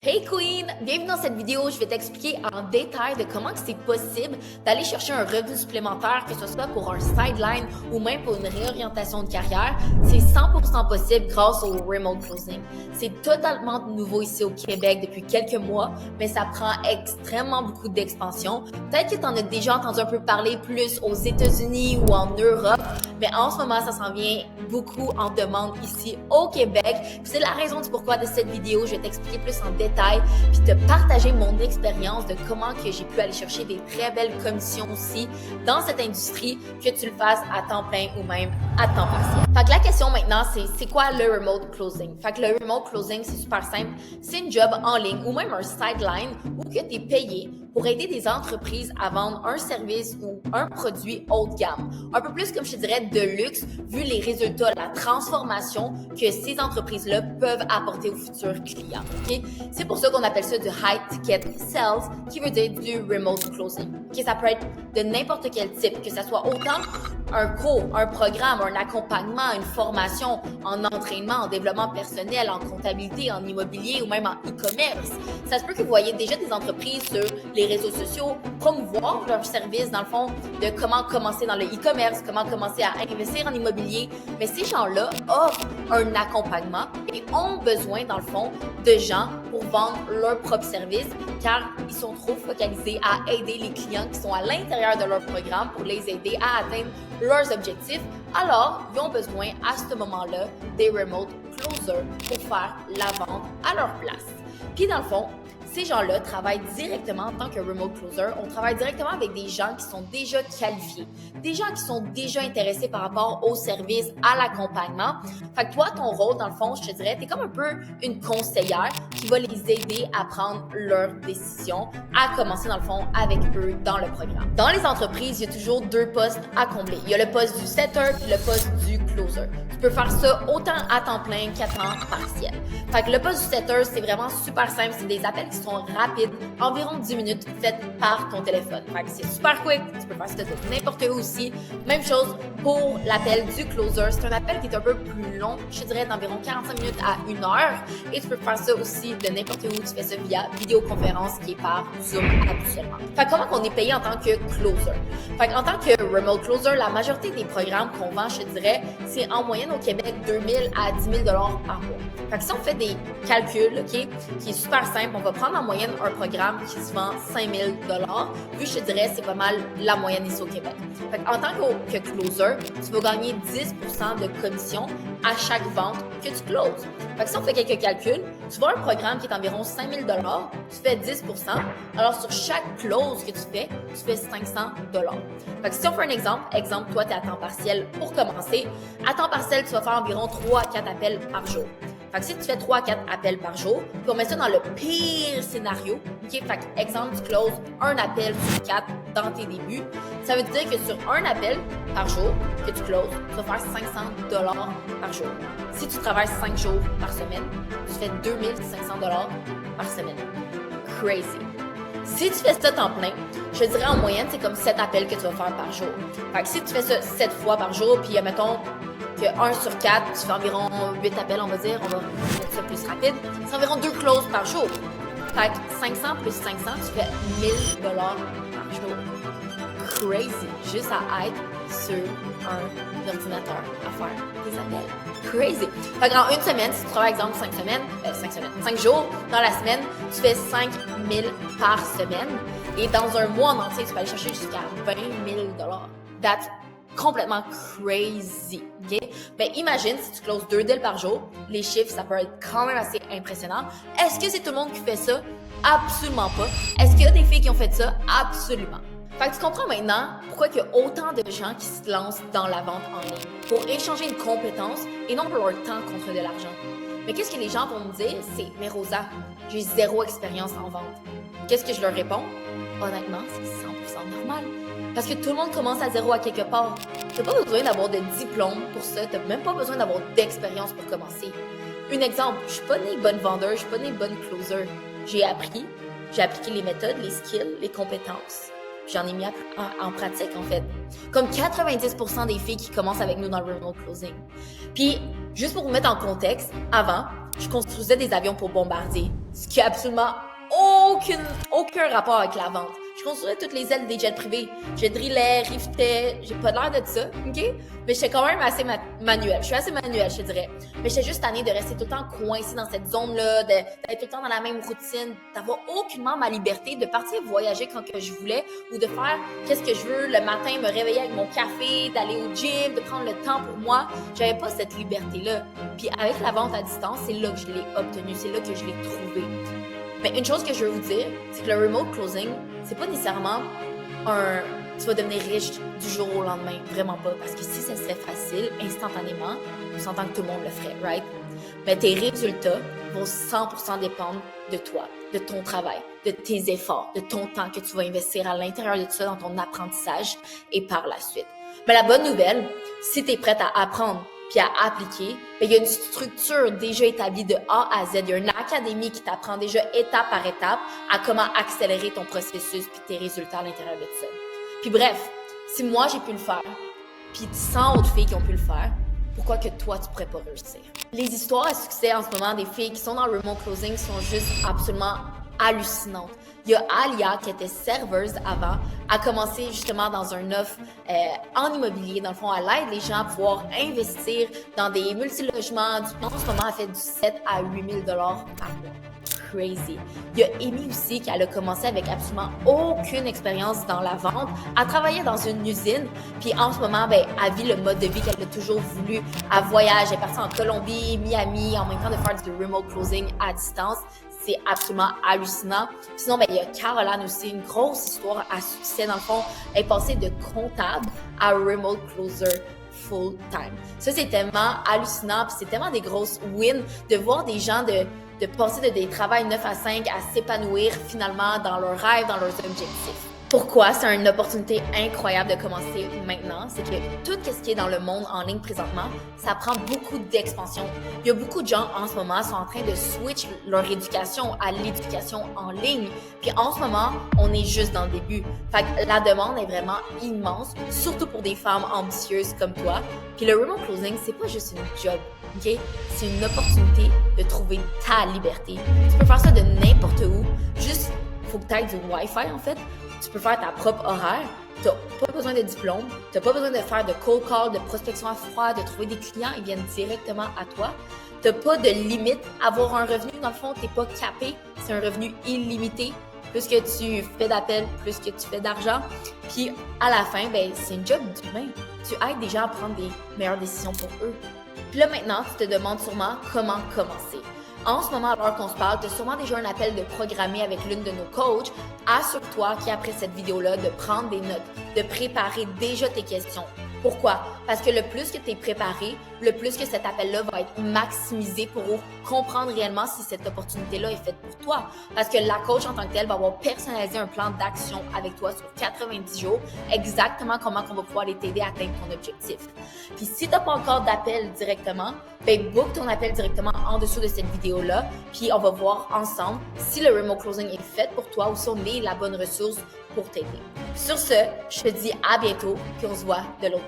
Hey Queen! Bienvenue dans cette vidéo. Je vais t'expliquer en détail de comment c'est possible d'aller chercher un revenu supplémentaire, que ce soit pour un sideline ou même pour une réorientation de carrière. C'est 100% possible grâce au remote closing. C'est totalement nouveau ici au Québec depuis quelques mois, mais ça prend extrêmement beaucoup d'expansion. Peut-être que tu en as déjà entendu un peu parler plus aux États-Unis ou en Europe, mais en ce moment, ça s'en vient beaucoup en demande ici au Québec. Puis c'est la raison du pourquoi de cette vidéo. Je vais t'expliquer plus en détail puis te partager mon expérience de comment que j'ai pu aller chercher des très belles commissions aussi dans cette industrie, que tu le fasses à temps plein ou même à temps partiel. Fait que la question maintenant, c'est quoi le remote closing? Fait que le remote closing, c'est super simple. C'est une job en ligne ou même un sideline où que tu es payé pour aider des entreprises à vendre un service ou un produit haut de gamme. Un peu plus, comme je te dirais, de luxe, vu les résultats, la transformation que ces entreprises-là peuvent apporter aux futurs clients. Okay? C'est pour ça qu'on appelle ça du high ticket sales, qui veut dire du remote closing. Okay? Ça peut être de n'importe quel type, que ce soit autant un cours, un programme, un accompagnement, une formation en entraînement, en développement personnel, en comptabilité, en immobilier ou même en e-commerce. Ça se peut que vous voyez déjà des entreprises sur les réseaux sociaux promouvoir leurs services, dans le fond, de comment commencer dans le e-commerce, comment commencer à investir en immobilier. Mais ces gens-là offrent un accompagnement et ont besoin, dans le fond, de gens pour vendre leurs propres services car ils sont trop focalisés à aider les clients qui sont à l'intérieur de leur programme pour les aider à atteindre leurs objectifs. Alors, ils ont besoin à ce moment-là des remote closers pour faire la vente à leur place. Puis dans le fond, ces gens-là travaillent directement en tant que remote closer. On travaille directement avec des gens qui sont déjà qualifiés, des gens qui sont déjà intéressés par rapport au service, à l'accompagnement. Fait que toi, ton rôle, dans le fond, je te dirais, t'es comme un peu une conseillère qui va les aider à prendre leurs décisions, à commencer, dans le fond, avec eux dans le programme. Dans les entreprises, il y a toujours deux postes à combler. Il y a le poste du setter et le poste du closer. Tu peux faire ça autant à temps plein qu'à temps partiel. Fait que le poste du setter, c'est vraiment super simple. C'est des appels qui sont rapides, environ 10 minutes, faites par ton téléphone. Fait que c'est super quick, tu peux faire ça de n'importe où aussi. Même chose pour l'appel du closer. C'est un appel qui est un peu plus long, je dirais d'environ 45 minutes à 1 heure. Et tu peux faire ça aussi de n'importe où. Tu fais ça via vidéoconférence qui est par Zoom habituellement. Fait que comment qu'on est payé en tant que closer? Fait qu'en tant que remote closer, la majorité des programmes qu'on vend, je dirais, c'est en moyenne au Québec 2 000 à 10 000 $ par mois. Fait que si on fait des calculs, OK, qui est super simple, on va prendre en moyenne un programme qui se vend 5 000 $. Puis je te dirais, c'est pas mal la moyenne ici au Québec. Fait en tant que closer, tu vas gagner 10% de commission à chaque vente que tu closes. Fait que si on fait quelques calculs, tu vois un programme qui est environ 5 000 $, tu fais 10%. Alors sur chaque close que tu fais 500 $. Fait que si on fait un exemple, toi, tu es à temps partiel pour commencer. À temps partiel, tu vas faire environ 3 à 4 appels par jour. Fait que si tu fais 3 à 4 appels par jour, puis on met ça dans le pire scénario, OK? Fait que, exemple, tu closes un appel sur 4 dans tes débuts. Ça veut dire que sur un appel par jour que tu closes, tu vas faire 500 $ par jour. Si tu travailles 5 jours par semaine, tu fais 2500 $ par semaine. Crazy. Si tu fais ça temps plein, je dirais en moyenne, c'est comme 7 appels que tu vas faire par jour. Fait que si tu fais ça 7 fois par jour, puis mettons que 1 sur 4, tu fais environ 8 appels, on va dire, on va mettre ça plus rapide, c'est environ 2 closes par jour. Fait que 500 plus 500, tu fais 1000 $ par jour. Crazy, juste à être sur un ordinateur à faire des appels. Crazy. Fait qu'en une semaine, si tu travailles, exemple, 5 jours dans la semaine, tu fais 5 000 par semaine. Et dans un mois en entier, tu peux aller chercher jusqu'à 20 000 $. That's complètement crazy, ok? Ben, imagine si tu closes 2 deals par jour, les chiffres, ça peut être quand même assez impressionnant. Est-ce que c'est tout le monde qui fait ça? Absolument pas. Est-ce qu'il y a des filles qui ont fait ça? Absolument. Fait que tu comprends maintenant pourquoi il y a autant de gens qui se lancent dans la vente en ligne pour échanger une compétence et non pour leur temps contre de l'argent. Mais qu'est-ce que les gens vont me dire? C'est « Mais Rosa, j'ai zéro expérience en vente. » Qu'est-ce que je leur réponds? Honnêtement, c'est 100% normal. Parce que tout le monde commence à zéro à quelque part. Tu n'as pas besoin d'avoir de diplôme pour ça. Tu n'as même pas besoin d'avoir d'expérience pour commencer. Un exemple, je ne suis pas née bonne vendeur, je ne suis pas née bonne closer. J'ai appliqué les méthodes, les skills, les compétences. J'en ai mis en pratique, en fait. Comme 90% des filles qui commencent avec nous dans le remote closing. Puis, juste pour vous mettre en contexte, avant, je construisais des avions pour Bombardier. ce qui a absolument aucun rapport avec la vente. Je construisais toutes les ailes des jets privés. Je drillais, riftais, j'ai pas l'air de ça, OK? Mais j'étais quand même assez manuel. Je suis assez manuel, je te dirais. Mais j'étais juste tannée de rester tout le temps coincée dans cette zone-là, d'être tout le temps dans la même routine, d'avoir aucunement ma liberté, de partir voyager quand que je voulais ou de faire qu'est-ce que je veux le matin, me réveiller avec mon café, d'aller au gym, de prendre le temps pour moi. J'avais pas cette liberté-là. Puis avec la vente à distance, c'est là que je l'ai obtenue, c'est là que je l'ai trouvée. Mais une chose que je veux vous dire, c'est que le remote closing, c'est pas nécessairement tu vas devenir riche du jour au lendemain. Vraiment pas. Parce que si ça serait facile, instantanément, on s'entend que tout le monde le ferait, right? Mais tes résultats vont 100% dépendre de toi, de ton travail, de tes efforts, de ton temps que tu vas investir à l'intérieur de ça dans ton apprentissage et par la suite. Mais la bonne nouvelle, si tu es prête à apprendre puis à appliquer, il y a une structure déjà établie de A à Z. Il y a une académie qui t'apprend déjà étape par étape à comment accélérer ton processus puis tes résultats à l'intérieur de ça. Puis bref, si moi j'ai pu le faire, puis 100 autres filles qui ont pu le faire, pourquoi que toi tu pourrais pas réussir? Les histoires à succès en ce moment des filles qui sont dans le remote closing sont juste absolument hallucinantes. Il y a Alia qui était serveuse avant, a commencé justement dans un offre en immobilier. Dans le fond, elle aide les gens à pouvoir investir dans des multilogements. En ce moment, elle fait du 7 à 8 000 $ par mois. Crazy. Il y a Amy aussi qui elle a commencé avec absolument aucune expérience dans la vente. Elle travaillait dans une usine, puis en ce moment, elle vit le mode de vie qu'elle a toujours voulu. Elle voyage, elle est partie en Colombie, Miami, en même temps de faire du remote closing à distance. C'est absolument hallucinant. Sinon, il y a Caroline aussi, une grosse histoire à succès. Dans le fond, elle est passée de comptable à remote closer full time. Ça, c'est tellement hallucinant, puis c'est tellement des grosses wins de voir des gens de passer de des travails 9 à 5 à s'épanouir finalement dans leurs rêves, dans leurs objectifs. Pourquoi c'est une opportunité incroyable de commencer maintenant? C'est que tout ce qui est dans le monde en ligne présentement, ça prend beaucoup d'expansion. Il y a beaucoup de gens en ce moment qui sont en train de switch leur éducation à l'éducation en ligne. Puis en ce moment, on est juste dans le début. Fait que la demande est vraiment immense, surtout pour des femmes ambitieuses comme toi. Puis le remote closing, c'est pas juste une job. OK? C'est une opportunité de trouver ta liberté. Tu peux faire ça de n'importe où. Juste, il faut que tu aies du Wi-Fi en fait. Tu peux faire ta propre horaire. Tu n'as pas besoin de diplôme. Tu n'as pas besoin de faire de cold call, de prospection à froid, de trouver des clients. Ils viennent directement à toi. Tu n'as pas de limite à avoir un revenu. Dans le fond, tu n'es pas capé. C'est un revenu illimité. Plus que tu fais d'appels, plus que tu fais d'argent. Puis à la fin, c'est une job d'humain. Tu aides des gens à prendre des meilleures décisions pour eux. Puis là maintenant, tu te demandes sûrement comment commencer. En ce moment, alors qu'on se parle, tu as sûrement déjà un appel de programmer avec l'une de nos coachs. Assure-toi qu'après cette vidéo-là, de prendre des notes, de préparer déjà tes questions. Pourquoi? Parce que le plus que tu es préparé, le plus que cet appel-là va être maximisé pour comprendre réellement si cette opportunité-là est faite pour toi. Parce que la coach en tant que telle va avoir personnalisé un plan d'action avec toi sur 90 jours, exactement comment on va pouvoir t'aider à atteindre ton objectif. Puis si tu n'as pas encore d'appel directement, book ton appel directement en dessous de cette vidéo-là, puis on va voir ensemble si le remote closing est fait pour toi ou si on est la bonne ressource pour t'aider. Sur ce, je te dis à bientôt, puis on se voit de l'autre côté.